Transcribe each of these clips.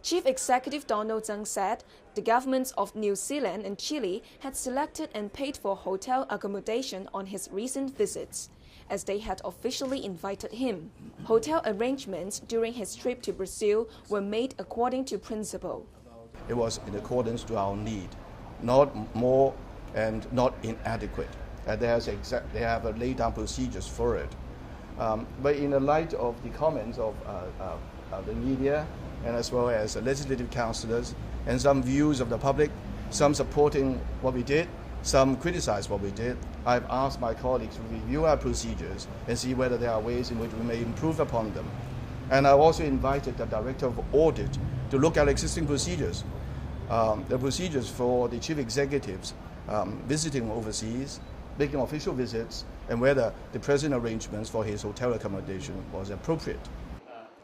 Chief Executive Donald Tsang said the governments of New Zealand and Chile had selected and paid for hotel accommodation on his recent visits, as they had officially invited him. Hotel arrangements during his trip to Brazil were made according to principle. It was in accordance to our need, not more and not inadequate. They have laid down procedures for it. But in the light of the comments of the media and as well as legislative councillors and some views of the public, some supporting what we did, some criticize what we did, I've asked my colleagues to review our procedures and see whether there are ways in which we may improve upon them. And I've also invited the Director of Audit to look at existing procedures, the procedures for the chief executives visiting overseas, making official visits, and whether the present arrangements for his hotel accommodation was appropriate.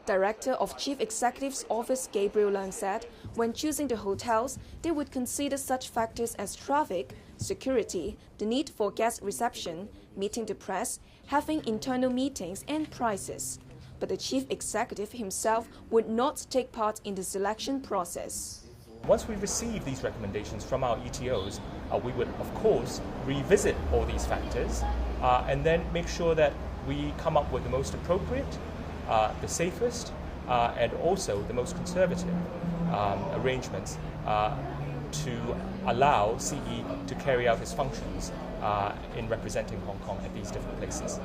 Director of Chief Executive's Office Gabriel Lang said when choosing the hotels, they would consider such factors as traffic, security, the need for guest reception, meeting the press, having internal meetings, and prices. But the Chief Executive himself would not take part in the selection process. Once we receive these recommendations from our ETOs, we would, of course, revisit all these factors and then make sure that we come up with the most appropriate, the safest, and also the most conservative arrangements to allow CE to carry out his functions in representing Hong Kong at these different places.